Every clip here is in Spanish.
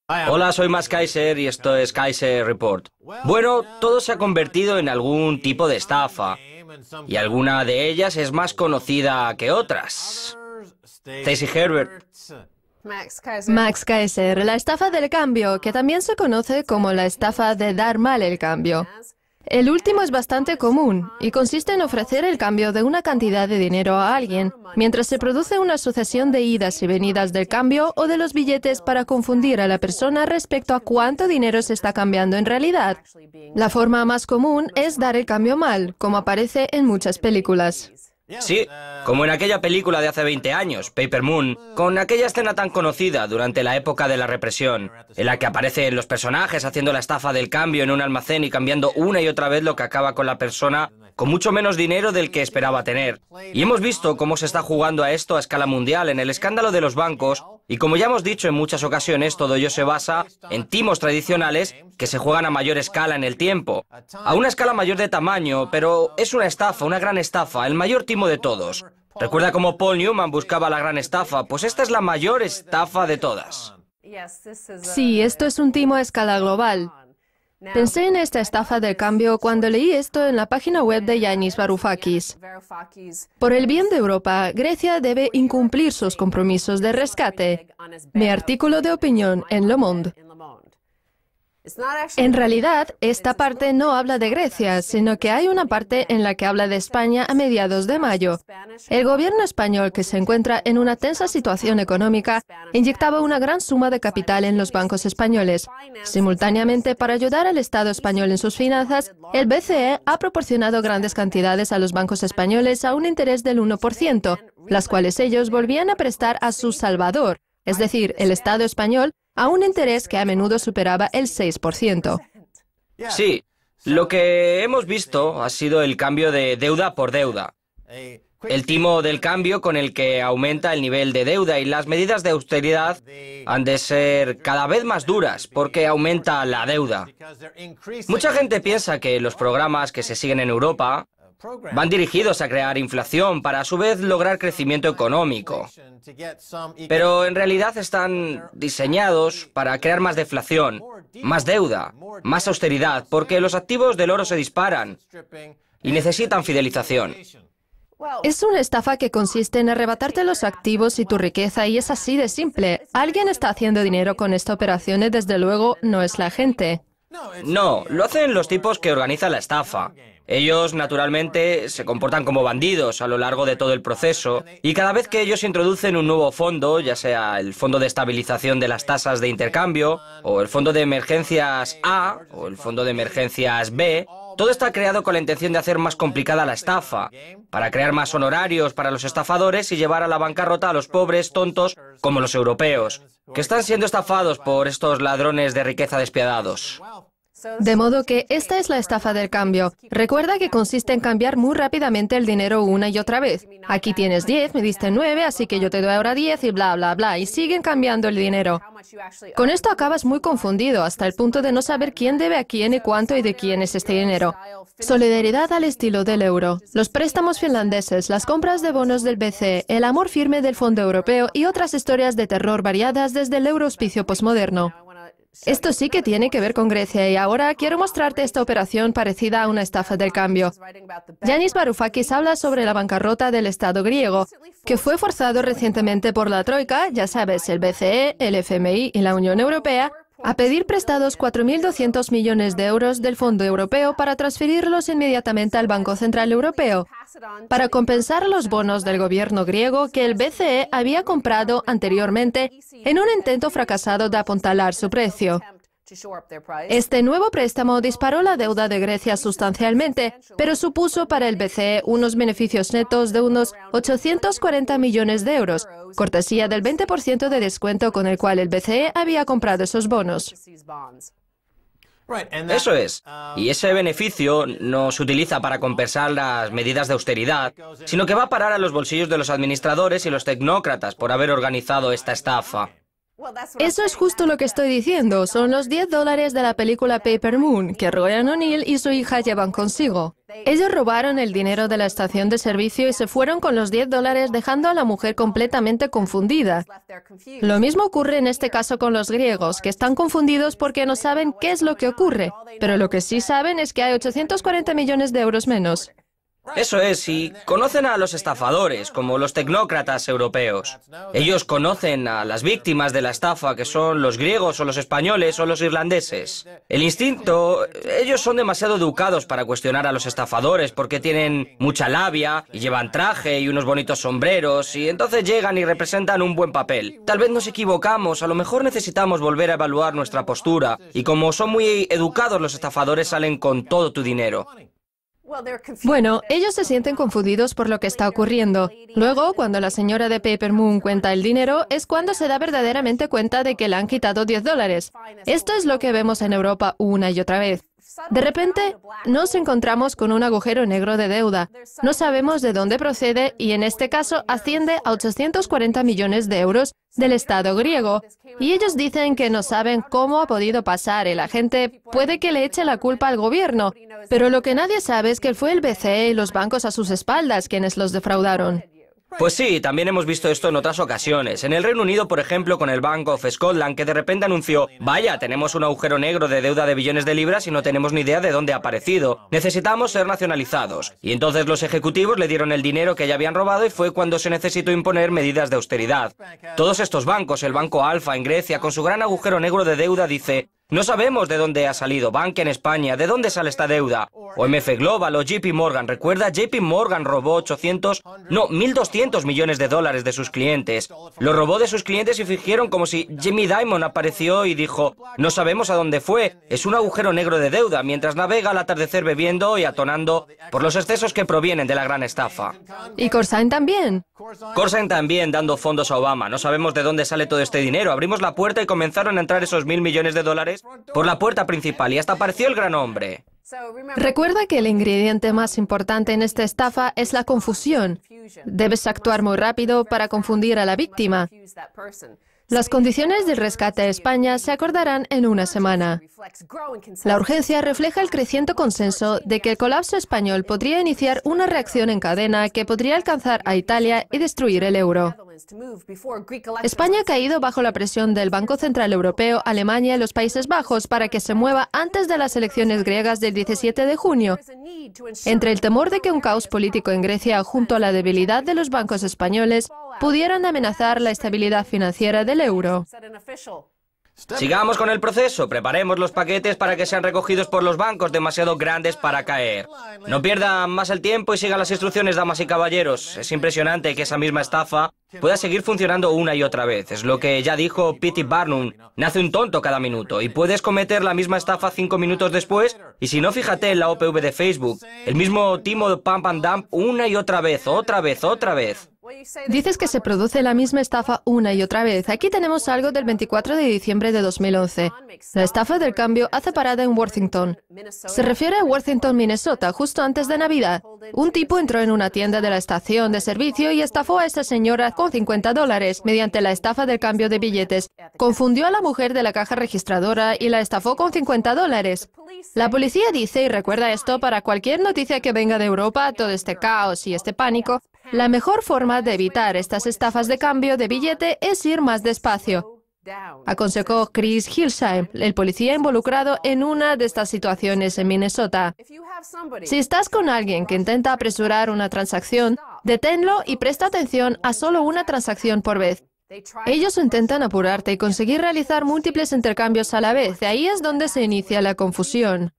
Hola, soy Max Kaiser y esto es Kaiser Report. Bueno, todo se ha convertido en algún tipo de estafa, y alguna de ellas es más conocida que otras. Stacey Herbert. Max Kaiser, la estafa del cambio, que también se conoce como la estafa de dar mal el cambio. El último es bastante común y consiste en ofrecer el cambio de una cantidad de dinero a alguien, mientras se produce una sucesión de idas y venidas del cambio o de los billetes para confundir a la persona respecto a cuánto dinero se está cambiando en realidad. La forma más común es dar el cambio mal, como aparece en muchas películas. Sí, como en aquella película de hace 20 años, Paper Moon, con aquella escena tan conocida durante la época de la represión, en la que aparecen los personajes haciendo la estafa del cambio en un almacén y cambiando una y otra vez, lo que acaba con la persona con mucho menos dinero del que esperaba tener. Y hemos visto cómo se está jugando a esto a escala mundial en el escándalo de los bancos, y como ya hemos dicho en muchas ocasiones, todo ello se basa en timos tradicionales que se juegan a mayor escala en el tiempo. A una escala mayor de tamaño, pero es una estafa, una gran estafa, el mayor timo de todos. ¿Recuerda cómo Paul Newman buscaba la gran estafa? Pues esta es la mayor estafa de todas. Sí, esto es un timo a escala global. Pensé en esta estafa del cambio cuando leí esto en la página web de Yanis Varoufakis. Por el bien de Europa, Grecia debe incumplir sus compromisos de rescate. Mi artículo de opinión en Le Monde. En realidad, esta parte no habla de Grecia, sino que hay una parte en la que habla de España a mediados de mayo. El gobierno español, que se encuentra en una tensa situación económica, inyectaba una gran suma de capital en los bancos españoles. Simultáneamente, para ayudar al Estado español en sus finanzas, el BCE ha proporcionado grandes cantidades a los bancos españoles a un interés del 1%, las cuales ellos volvían a prestar a su salvador, es decir, el Estado español, a un interés que a menudo superaba el 6%. Sí, lo que hemos visto ha sido el cambio de deuda por deuda. El timo del cambio con el que aumenta el nivel de deuda, y las medidas de austeridad han de ser cada vez más duras porque aumenta la deuda. Mucha gente piensa que los programas que se siguen en Europa van dirigidos a crear inflación para a su vez lograr crecimiento económico. Pero en realidad están diseñados para crear más deflación, más deuda, más austeridad, porque los activos del oro se disparan y necesitan fidelización. Es una estafa que consiste en arrebatarte los activos y tu riqueza, y es así de simple. Alguien está haciendo dinero con esta operación y desde luego no es la gente. No, lo hacen los tipos que organizan la estafa. Ellos, naturalmente, se comportan como bandidos a lo largo de todo el proceso, y cada vez que ellos introducen un nuevo fondo, ya sea el Fondo de Estabilización de las Tasas de Intercambio, o el Fondo de Emergencias A, o el Fondo de Emergencias B, todo está creado con la intención de hacer más complicada la estafa, para crear más honorarios para los estafadores y llevar a la bancarrota a los pobres tontos como los europeos, que están siendo estafados por estos ladrones de riqueza despiadados. De modo que esta es la estafa del cambio. Recuerda que consiste en cambiar muy rápidamente el dinero una y otra vez. Aquí tienes 10, me diste 9, así que yo te doy ahora 10 y bla, bla, bla. Y siguen cambiando el dinero. Con esto acabas muy confundido, hasta el punto de no saber quién debe a quién y cuánto y de quién es este dinero. Solidaridad al estilo del euro, los préstamos finlandeses, las compras de bonos del BCE, el amor firme del Fondo Europeo y otras historias de terror variadas desde el euroauspicio posmoderno. Esto sí que tiene que ver con Grecia, y ahora quiero mostrarte esta operación parecida a una estafa del cambio. Yanis Varoufakis habla sobre la bancarrota del Estado griego, que fue forzado recientemente por la Troika, ya sabes, el BCE, el FMI y la Unión Europea, a pedir prestados 4.200 millones de euros del Fondo Europeo para transferirlos inmediatamente al Banco Central Europeo, para compensar los bonos del gobierno griego que el BCE había comprado anteriormente en un intento fracasado de apuntalar su precio. Este nuevo préstamo disparó la deuda de Grecia sustancialmente, pero supuso para el BCE unos beneficios netos de unos 840 millones de euros, cortesía del 20% de descuento con el cual el BCE había comprado esos bonos. Eso es. Y ese beneficio no se utiliza para compensar las medidas de austeridad, sino que va a parar a los bolsillos de los administradores y los tecnócratas por haber organizado esta estafa. Eso es justo lo que estoy diciendo. Son los $10 de la película Paper Moon, que Ryan O'Neill y su hija llevan consigo. Ellos robaron el dinero de la estación de servicio y se fueron con los $10, dejando a la mujer completamente confundida. Lo mismo ocurre en este caso con los griegos, que están confundidos porque no saben qué es lo que ocurre, pero lo que sí saben es que hay 840 millones de euros menos. Eso es, y conocen a los estafadores, como los tecnócratas europeos. Ellos conocen a las víctimas de la estafa, que son los griegos o los españoles o los irlandeses. El instinto, ellos son demasiado educados para cuestionar a los estafadores porque tienen mucha labia y llevan traje y unos bonitos sombreros y entonces llegan y representan un buen papel. Tal vez nos equivocamos, a lo mejor necesitamos volver a evaluar nuestra postura y como son muy educados los estafadores salen con todo tu dinero. Bueno, ellos se sienten confundidos por lo que está ocurriendo. Luego, cuando la señora de Paper Moon cuenta el dinero, es cuando se da verdaderamente cuenta de que le han quitado $10. Esto es lo que vemos en Europa una y otra vez. De repente, nos encontramos con un agujero negro de deuda. No sabemos de dónde procede y en este caso asciende a 840 millones de euros del Estado griego. Y ellos dicen que no saben cómo ha podido pasar y la gente puede que le eche la culpa al gobierno. Pero lo que nadie sabe es que fue el BCE y los bancos a sus espaldas quienes los defraudaron. Pues sí, también hemos visto esto en otras ocasiones. En el Reino Unido, por ejemplo, con el Bank of Scotland, que de repente anunció, vaya, tenemos un agujero negro de deuda de billones de libras y no tenemos ni idea de dónde ha aparecido. Necesitamos ser nacionalizados. Y entonces los ejecutivos le dieron el dinero que ya habían robado y fue cuando se necesitó imponer medidas de austeridad. Todos estos bancos, el Banco Alfa en Grecia, con su gran agujero negro de deuda, dice, no sabemos de dónde ha salido Bankia en España, de dónde sale esta deuda. O MF Global o JP Morgan. Recuerda, JP Morgan robó 1.200 millones de dólares de sus clientes. Lo robó de sus clientes y fingieron como si Jamie Dimon apareció y dijo, no sabemos a dónde fue, es un agujero negro de deuda, mientras navega al atardecer bebiendo y atonando por los excesos que provienen de la gran estafa. ¿Y Corzine también? Corzine también dando fondos a Obama. No sabemos de dónde sale todo este dinero. Abrimos la puerta y comenzaron a entrar esos 1.000 millones de dólares por la puerta principal y hasta apareció el gran hombre. Recuerda que el ingrediente más importante en esta estafa es la confusión. Debes actuar muy rápido para confundir a la víctima. Las condiciones del rescate a España se acordarán en una semana. La urgencia refleja el creciente consenso de que el colapso español podría iniciar una reacción en cadena que podría alcanzar a Italia y destruir el euro. España ha caído bajo la presión del Banco Central Europeo, Alemania y los Países Bajos para que se mueva antes de las elecciones griegas del 17 de junio. Entre el temor de que un caos político en Grecia, junto a la debilidad de los bancos españoles, pudieran amenazar la estabilidad financiera del euro. Sigamos con el proceso, preparemos los paquetes para que sean recogidos por los bancos demasiado grandes para caer. No pierdan más el tiempo y sigan las instrucciones, damas y caballeros. Es impresionante que esa misma estafa pueda seguir funcionando una y otra vez. Es lo que ya dijo P.T. Barnum, nace un tonto cada minuto y puedes cometer la misma estafa 5 minutos después y si no, fíjate en la OPV de Facebook, el mismo timo de pump and dump una y otra vez, otra vez, otra vez. Dices que se produce la misma estafa una y otra vez. Aquí tenemos algo del 24 de diciembre de 2011. La estafa del cambio hace parada en Worthington. Se refiere a Worthington, Minnesota, justo antes de Navidad. Un tipo entró en una tienda de la estación de servicio y estafó a esta señora con $50 mediante la estafa del cambio de billetes. Confundió a la mujer de la caja registradora y la estafó con $50. La policía dice, y recuerda esto para cualquier noticia que venga de Europa, todo este caos y este pánico, la mejor forma de evitar estas estafas de cambio de billete es ir más despacio, aconsejó Chris Hillsheim, el policía involucrado en una de estas situaciones en Minnesota. Si estás con alguien que intenta apresurar una transacción, deténlo y presta atención a solo una transacción por vez. Ellos intentan apurarte y conseguir realizar múltiples intercambios a la vez, de ahí es donde se inicia la confusión.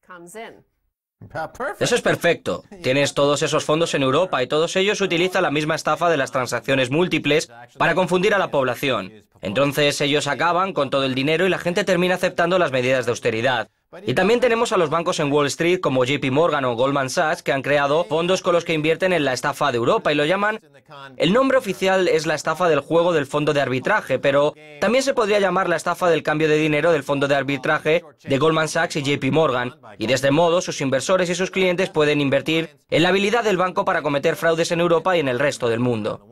Eso es perfecto. Tienes todos esos fondos en Europa y todos ellos utilizan la misma estafa de las transacciones múltiples para confundir a la población. Entonces ellos acaban con todo el dinero y la gente termina aceptando las medidas de austeridad. Y también tenemos a los bancos en Wall Street como JP Morgan o Goldman Sachs que han creado fondos con los que invierten en la estafa de Europa y lo llaman... El nombre oficial es la estafa del juego del fondo de arbitraje, pero también se podría llamar la estafa del cambio de dinero del fondo de arbitraje de Goldman Sachs y JP Morgan. Y de este modo sus inversores y sus clientes pueden invertir en la habilidad del banco para cometer fraudes en Europa y en el resto del mundo.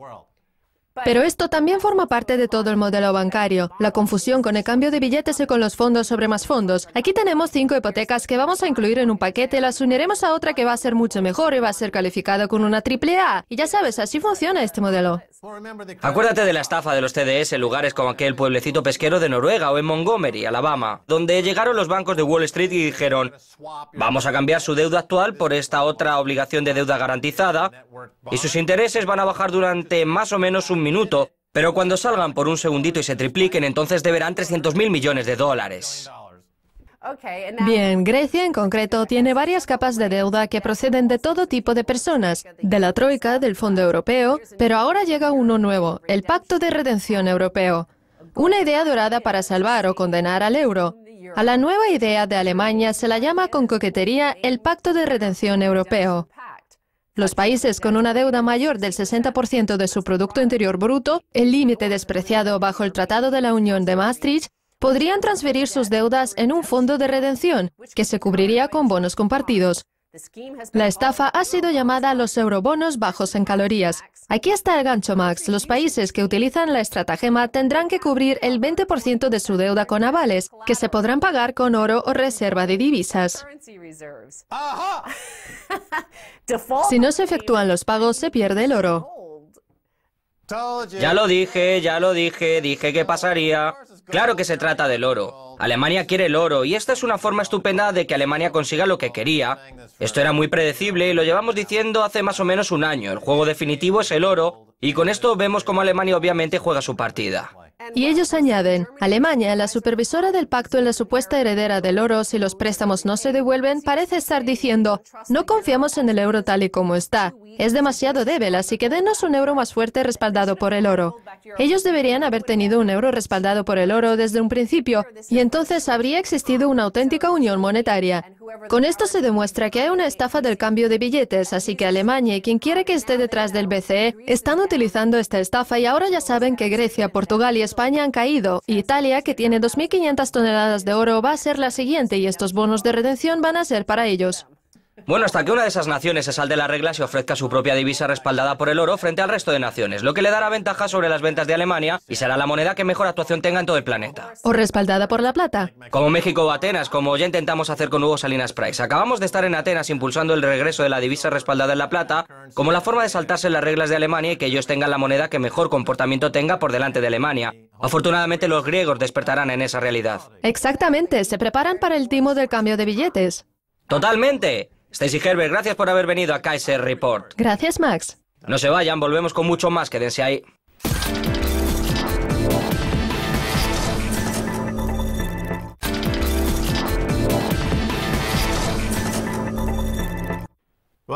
Pero esto también forma parte de todo el modelo bancario, la confusión con el cambio de billetes y con los fondos sobre más fondos. Aquí tenemos 5 hipotecas que vamos a incluir en un paquete, las uniremos a otra que va a ser mucho mejor y va a ser calificada con una AAA. Y ya sabes, así funciona este modelo. Acuérdate de la estafa de los CDS en lugares como aquel pueblecito pesquero de Noruega o en Montgomery, Alabama, donde llegaron los bancos de Wall Street y dijeron: vamos a cambiar su deuda actual por esta otra obligación de deuda garantizada y sus intereses van a bajar durante más o menos un minuto, pero cuando salgan por un segundito y se tripliquen, entonces deberán 300.000 millones de dólares. Bien, Grecia en concreto tiene varias capas de deuda que proceden de todo tipo de personas, de la Troika, del Fondo Europeo, pero ahora llega uno nuevo, el Pacto de Redención Europeo. Una idea dorada para salvar o condenar al euro. A la nueva idea de Alemania se la llama con coquetería el Pacto de Redención Europeo. Los países con una deuda mayor del 60% de su Producto Interior Bruto, el límite despreciado bajo el Tratado de la Unión de Maastricht, podrían transferir sus deudas en un fondo de redención, que se cubriría con bonos compartidos. La estafa ha sido llamada los eurobonos bajos en calorías. Aquí está el gancho, Max. Los países que utilizan la estratagema tendrán que cubrir el 20% de su deuda con avales, que se podrán pagar con oro o reserva de divisas. Si no se efectúan los pagos, se pierde el oro. Ya lo dije, dije que pasaría. Claro que se trata del oro. Alemania quiere el oro y esta es una forma estupenda de que Alemania consiga lo que quería. Esto era muy predecible y lo llevamos diciendo hace más o menos un año. El juego definitivo es el oro y con esto vemos cómo Alemania obviamente juega su partida. Y ellos añaden, Alemania, la supervisora del pacto y la supuesta heredera del oro, si los préstamos no se devuelven, parece estar diciendo, no confiamos en el euro tal y como está. Es demasiado débil, así que denos un euro más fuerte respaldado por el oro. Ellos deberían haber tenido un euro respaldado por el oro desde un principio, y entonces habría existido una auténtica unión monetaria. Con esto se demuestra que hay una estafa del cambio de billetes, así que Alemania y quien quiera que esté detrás del BCE están utilizando esta estafa y ahora ya saben que Grecia, Portugal y España han caído, y Italia, que tiene 2.500 toneladas de oro, va a ser la siguiente y estos bonos de redención van a ser para ellos. Bueno, hasta que una de esas naciones se salde la regla y ofrezca su propia divisa respaldada por el oro frente al resto de naciones, lo que le dará ventaja sobre las ventas de Alemania y será la moneda que mejor actuación tenga en todo el planeta. ¿O respaldada por la plata? Como México o Atenas, como ya intentamos hacer con Hugo Salinas Price. Acabamos de estar en Atenas impulsando el regreso de la divisa respaldada en la plata como la forma de saltarse las reglas de Alemania y que ellos tengan la moneda que mejor comportamiento tenga por delante de Alemania. Afortunadamente los griegos despertarán en esa realidad. Exactamente, se preparan para el timo del cambio de billetes. ¡Totalmente! Stacey Herbert, gracias por haber venido a Kaiser Report. Gracias, Max. No se vayan, volvemos con mucho más, quédense ahí.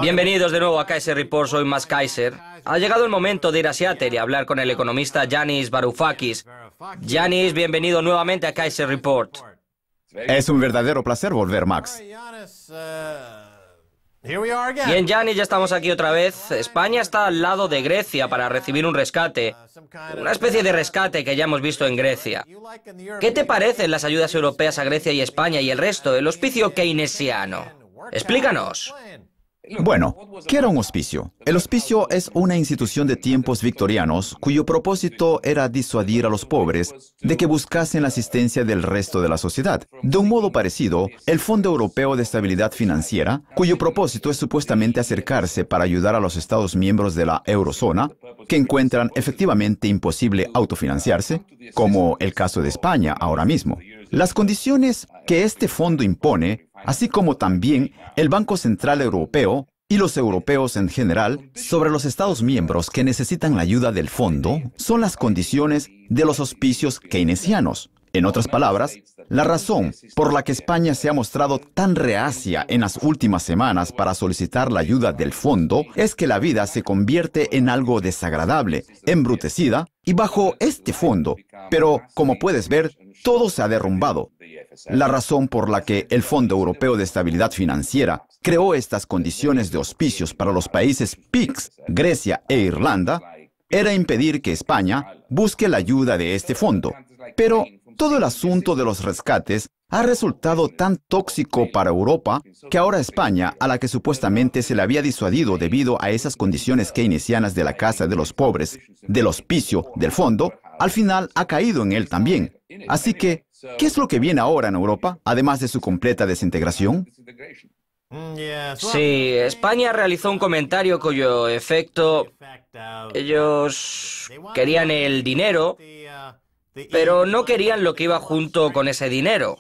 Bienvenidos de nuevo a Kaiser Report, soy Max Kaiser. Ha llegado el momento de ir a Seattle y hablar con el economista Yanis Varoufakis. Yanis, bienvenido nuevamente a Kaiser Report. Es un verdadero placer volver, Max. Bien, Yanis, ya estamos aquí otra vez. España está al lado de Grecia para recibir un rescate. Una especie de rescate que ya hemos visto en Grecia. ¿Qué te parecen las ayudas europeas a Grecia y España y el resto, el hospicio keynesiano? Explícanos. Bueno, ¿qué era un hospicio? El hospicio es una institución de tiempos victorianos cuyo propósito era disuadir a los pobres de que buscasen la asistencia del resto de la sociedad. De un modo parecido, el Fondo Europeo de Estabilidad Financiera, cuyo propósito es supuestamente acercarse para ayudar a los Estados miembros de la eurozona, que encuentran efectivamente imposible autofinanciarse, como el caso de España ahora mismo. Las condiciones que este fondo impone, así como también el Banco Central Europeo y los europeos en general, sobre los Estados miembros que necesitan la ayuda del fondo, son las condiciones de los auspicios keynesianos. En otras palabras, la razón por la que España se ha mostrado tan reacia en las últimas semanas para solicitar la ayuda del fondo es que la vida se convierte en algo desagradable, embrutecida y bajo este fondo. Pero, como puedes ver, todo se ha derrumbado. La razón por la que el Fondo Europeo de Estabilidad Financiera creó estas condiciones de auspicios para los países PIGS, Grecia e Irlanda, era impedir que España busque la ayuda de este fondo. Pero todo el asunto de los rescates ha resultado tan tóxico para Europa que ahora España, a la que supuestamente se le había disuadido debido a esas condiciones keynesianas de la casa de los pobres, del hospicio, del fondo, al final ha caído en él también. Así que, ¿qué es lo que viene ahora en Europa, además de su completa desintegración? Sí, España realizó un comentario cuyo efecto... Ellos querían el dinero, pero no querían lo que iba junto con ese dinero.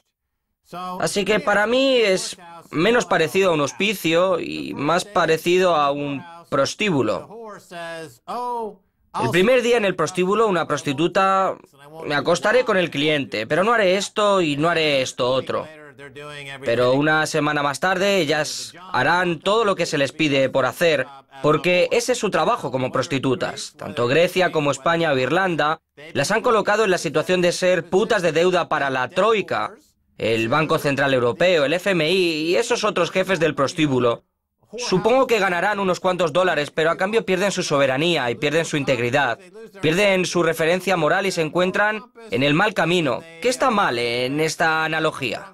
Así que para mí es menos parecido a un hospicio y más parecido a un prostíbulo. El primer día en el prostíbulo, una prostituta, me acostaré con el cliente, pero no haré esto y no haré esto otro. Pero una semana más tarde, ellas harán todo lo que se les pide por hacer, porque ese es su trabajo como prostitutas. Tanto Grecia como España o Irlanda las han colocado en la situación de ser putas de deuda para la Troika, el Banco Central Europeo, el FMI y esos otros jefes del prostíbulo. Supongo que ganarán unos cuantos dólares, pero a cambio pierden su soberanía y pierden su integridad. Pierden su referencia moral y se encuentran en el mal camino. ¿Qué está mal en esta analogía?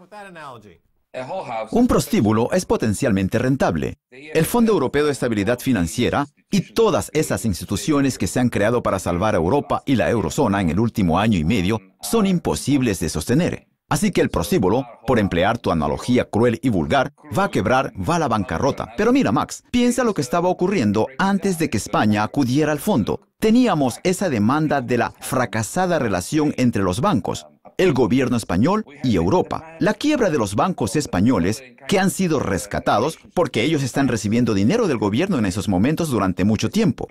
Un prostíbulo es potencialmente rentable. El Fondo Europeo de Estabilidad Financiera y todas esas instituciones que se han creado para salvar a Europa y la eurozona en el último año y medio son imposibles de sostener. Así que el prostíbulo, por emplear tu analogía cruel y vulgar, va a quebrar, va a la bancarrota. Pero mira, Max, piensa lo que estaba ocurriendo antes de que España acudiera al fondo. Teníamos esa demanda de la fracasada relación entre los bancos, el gobierno español y Europa. La quiebra de los bancos españoles, que han sido rescatados porque ellos están recibiendo dinero del gobierno en esos momentos durante mucho tiempo.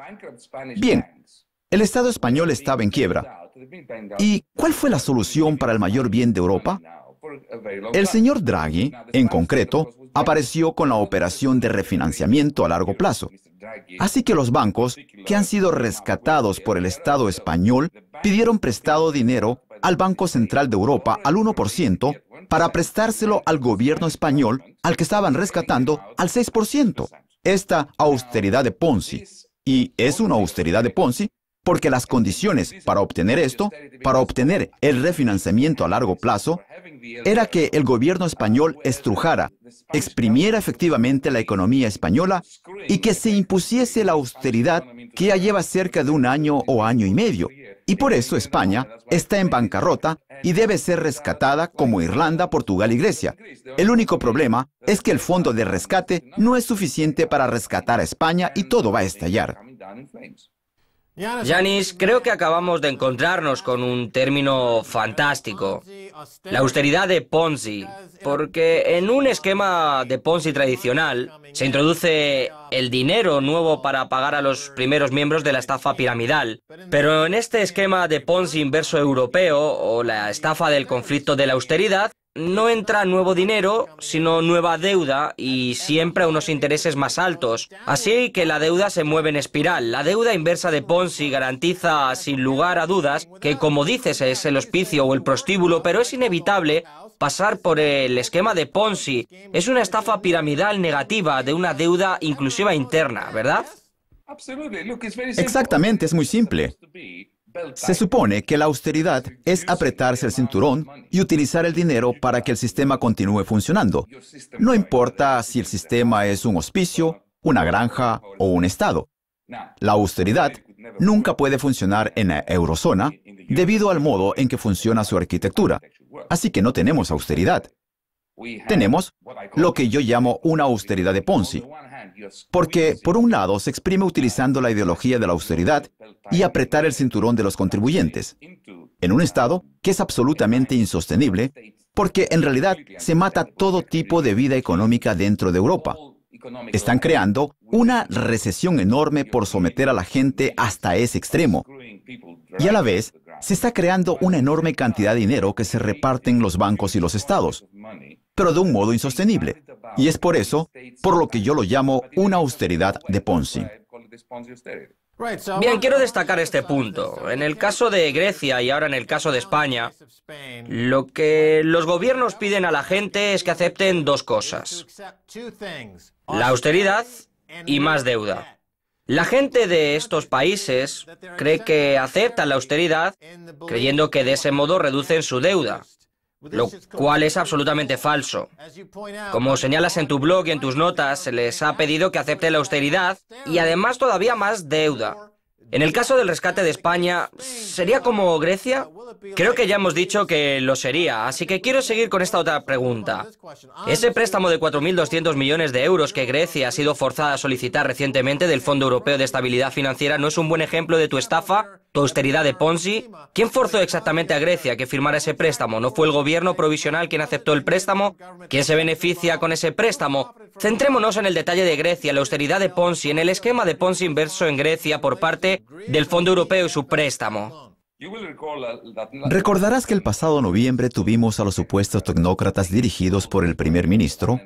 Bien, el Estado español estaba en quiebra. ¿Y cuál fue la solución para el mayor bien de Europa? El señor Draghi, en concreto, apareció con la operación de refinanciamiento a largo plazo. Así que los bancos, que han sido rescatados por el Estado español, pidieron prestado dinero al Banco Central de Europa al 1% para prestárselo al gobierno español, al que estaban rescatando, al 6%. Esta austeridad de Ponzi, y es una austeridad de Ponzi, porque las condiciones para obtener esto, para obtener el refinanciamiento a largo plazo, era que el gobierno español estrujara, exprimiera efectivamente la economía española y que se impusiese la austeridad que ya lleva cerca de un año o año y medio. Y por eso España está en bancarrota y debe ser rescatada como Irlanda, Portugal y Grecia. El único problema es que el fondo de rescate no es suficiente para rescatar a España y todo va a estallar. Yanis, creo que acabamos de encontrarnos con un término fantástico, la austeridad de Ponzi, porque en un esquema de Ponzi tradicional se introduce el dinero nuevo para pagar a los primeros miembros de la estafa piramidal, pero en este esquema de Ponzi inverso europeo o la estafa del conflicto de la austeridad, no entra nuevo dinero, sino nueva deuda y siempre a unos intereses más altos. Así que la deuda se mueve en espiral. La deuda inversa de Ponzi garantiza, sin lugar a dudas, que como dices es el hospicio o el prostíbulo, pero es inevitable pasar por el esquema de Ponzi. Es una estafa piramidal negativa de una deuda inclusiva interna, ¿verdad? Exactamente, es muy simple. Se supone que la austeridad es apretarse el cinturón y utilizar el dinero para que el sistema continúe funcionando. No importa si el sistema es un hospicio, una granja o un estado. La austeridad nunca puede funcionar en la eurozona debido al modo en que funciona su arquitectura. Así que no tenemos austeridad. Tenemos lo que yo llamo una austeridad de Ponzi. Porque, por un lado, se exprime utilizando la ideología de la austeridad y apretar el cinturón de los contribuyentes, en un estado que es absolutamente insostenible, porque en realidad se mata todo tipo de vida económica dentro de Europa. Están creando una recesión enorme por someter a la gente hasta ese extremo. Y a la vez, se está creando una enorme cantidad de dinero que se reparten los bancos y los estados, pero de un modo insostenible. Y es por eso, por lo que yo lo llamo una austeridad de Ponzi. Bien, quiero destacar este punto. En el caso de Grecia y ahora en el caso de España, lo que los gobiernos piden a la gente es que acepten dos cosas: la austeridad y más deuda. La gente de estos países cree que aceptan la austeridad creyendo que de ese modo reducen su deuda. lo cual es absolutamente falso. Como señalas en tu blog y en tus notas, se les ha pedido que acepten la austeridad y además todavía más deuda. En el caso del rescate de España, ¿sería como Grecia? Creo que ya hemos dicho que lo sería, así que quiero seguir con esta otra pregunta. ¿Ese préstamo de 4.200 millones de euros que Grecia ha sido forzada a solicitar recientemente del Fondo Europeo de Estabilidad Financiera no es un buen ejemplo de tu estafa, tu austeridad de Ponzi? ¿Quién forzó exactamente a Grecia a que firmara ese préstamo? ¿No fue el gobierno provisional quien aceptó el préstamo? ¿Quién se beneficia con ese préstamo? Centrémonos en el detalle de Grecia, la austeridad de Ponzi, en el esquema de Ponzi inverso en Grecia por parte del Fondo Europeo y su préstamo. Recordarás que el pasado noviembre tuvimos a los supuestos tecnócratas dirigidos por el primer ministro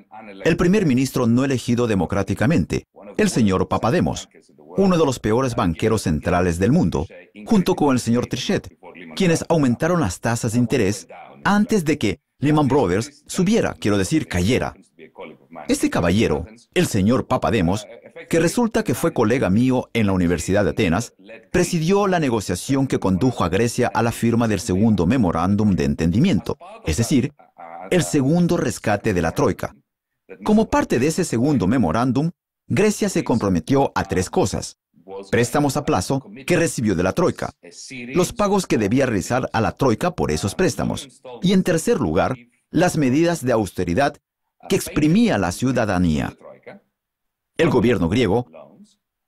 no elegido democráticamente, el señor Papademos, uno de los peores banqueros centrales del mundo, junto con el señor Trichet, quienes aumentaron las tasas de interés antes de que Lehman Brothers cayera. Este caballero, el señor Papademos, que resulta que fue colega mío en la Universidad de Atenas, presidió la negociación que condujo a Grecia a la firma del segundo memorándum de entendimiento, es decir, el segundo rescate de la Troika. Como parte de ese segundo memorándum, Grecia se comprometió a tres cosas: préstamos a plazo que recibió de la Troika, los pagos que debía realizar a la Troika por esos préstamos, y en tercer lugar, las medidas de austeridad que exprimía la ciudadanía. El gobierno griego,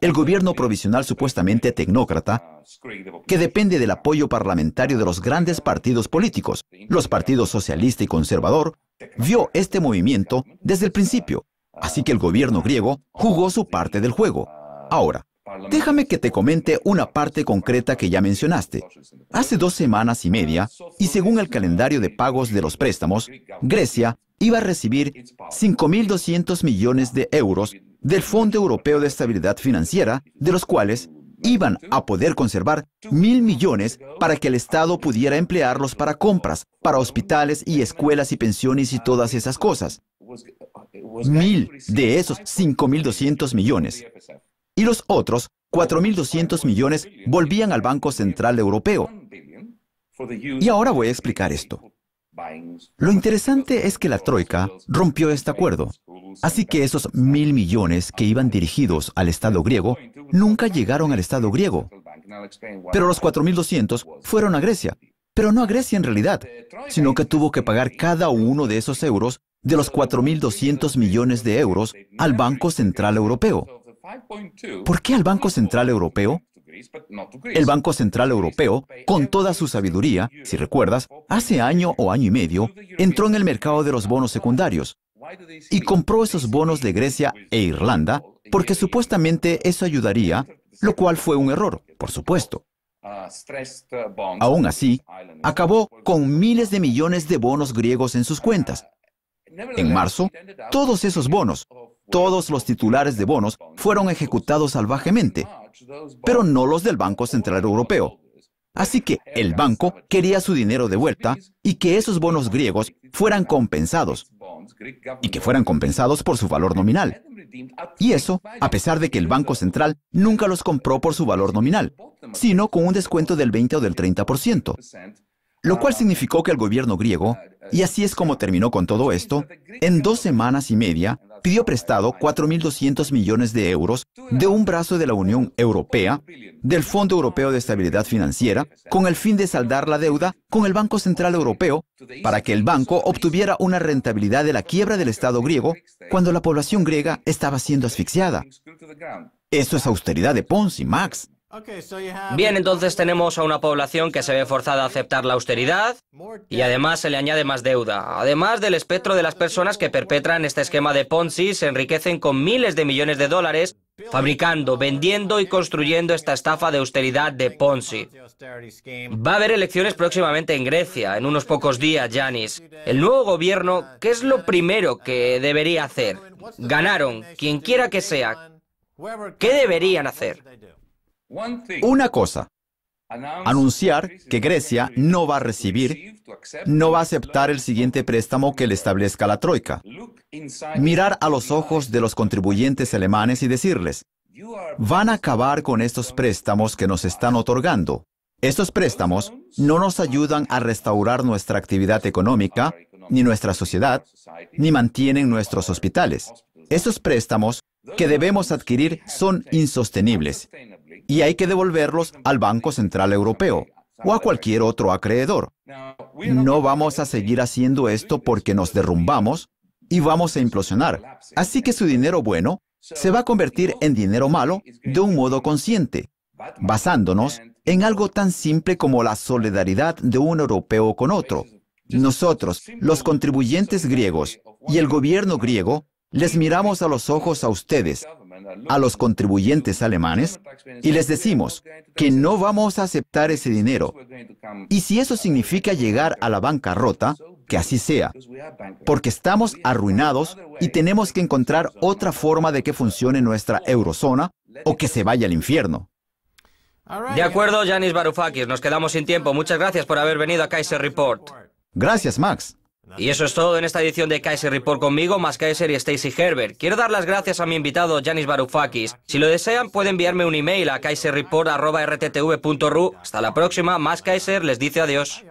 el gobierno provisional supuestamente tecnócrata, que depende del apoyo parlamentario de los grandes partidos políticos, los partidos socialista y conservador, vio este movimiento desde el principio. Así que el gobierno griego jugó su parte del juego. Ahora, déjame que te comente una parte concreta que ya mencionaste. Hace 2 semanas y media, y según el calendario de pagos de los préstamos, Grecia iba a recibir 5.200 millones de euros del Fondo Europeo de Estabilidad Financiera, de los cuales iban a poder conservar 1.000 millones para que el Estado pudiera emplearlos para compras, para hospitales y escuelas y pensiones y todas esas cosas. 1.000 de esos 5.200 millones. Y los otros 4.200 millones volvían al Banco Central Europeo. Y ahora voy a explicar esto. Lo interesante es que la Troika rompió este acuerdo. Así que esos 1.000 millones que iban dirigidos al Estado griego nunca llegaron al Estado griego. Pero los 4.200 fueron a Grecia. Pero no a Grecia en realidad, sino que tuvo que pagar cada uno de esos euros de los 4.200 millones de euros al Banco Central Europeo. ¿Por qué al Banco Central Europeo? El Banco Central Europeo, con toda su sabiduría, si recuerdas, hace año o año y medio, entró en el mercado de los bonos secundarios y compró esos bonos de Grecia e Irlanda porque supuestamente eso ayudaría, lo cual fue un error, por supuesto. Aún así, acabó con miles de millones de bonos griegos en sus cuentas. En marzo, todos esos bonos, todos los titulares de bonos fueron ejecutados salvajemente, pero no los del Banco Central Europeo. Así que el banco quería su dinero de vuelta y que esos bonos griegos fueran compensados, y que fueran compensados por su valor nominal. Y eso, a pesar de que el Banco Central nunca los compró por su valor nominal, sino con un descuento del 20 o del 30%. Lo cual significó que el gobierno griego, y así es como terminó con todo esto, en 2 semanas y media, pidió prestado 4.200 millones de euros de un brazo de la Unión Europea, del Fondo Europeo de Estabilidad Financiera, con el fin de saldar la deuda con el Banco Central Europeo, para que el banco obtuviera una rentabilidad de la quiebra del Estado griego cuando la población griega estaba siendo asfixiada. Eso es austeridad de Ponzi, Max. Bien, entonces tenemos a una población que se ve forzada a aceptar la austeridad y además se le añade más deuda. Además del espectro de las personas que perpetran este esquema de Ponzi, se enriquecen con miles de millones de dólares fabricando, vendiendo y construyendo esta estafa de austeridad de Ponzi. Va a haber elecciones próximamente en Grecia, en unos pocos días, Yanis. El nuevo gobierno, ¿qué es lo primero que debería hacer? Ganaron, quien quiera que sea. ¿Qué deberían hacer? Una cosa, anunciar que Grecia no va a aceptar el siguiente préstamo que le establezca la Troika. Mirar a los ojos de los contribuyentes alemanes y decirles, van a acabar con estos préstamos que nos están otorgando. Estos préstamos no nos ayudan a restaurar nuestra actividad económica, ni nuestra sociedad, ni mantienen nuestros hospitales. Estos préstamos que debemos adquirir son insostenibles y hay que devolverlos al Banco Central Europeo o a cualquier otro acreedor. No vamos a seguir haciendo esto porque nos derrumbamos y vamos a implosionar. Así que su dinero bueno se va a convertir en dinero malo de un modo consciente, basándonos en algo tan simple como la solidaridad de un europeo con otro. Nosotros, los contribuyentes griegos y el gobierno griego, les miramos a los ojos a ustedes, a los contribuyentes alemanes, y les decimos que no vamos a aceptar ese dinero. Y si eso significa llegar a la bancarrota, que así sea, porque estamos arruinados y tenemos que encontrar otra forma de que funcione nuestra eurozona o que se vaya al infierno. De acuerdo, Yanis Varoufakis, nos quedamos sin tiempo. Muchas gracias por haber venido a Kaiser Report. Gracias, Max. Y eso es todo en esta edición de Kaiser Report conmigo, Max Kaiser y Stacey Herbert. Quiero dar las gracias a mi invitado, Yanis Varoufakis. Si lo desean, pueden enviarme un email a kaiserreport@rttv.ru. Hasta la próxima, Max Kaiser les dice adiós.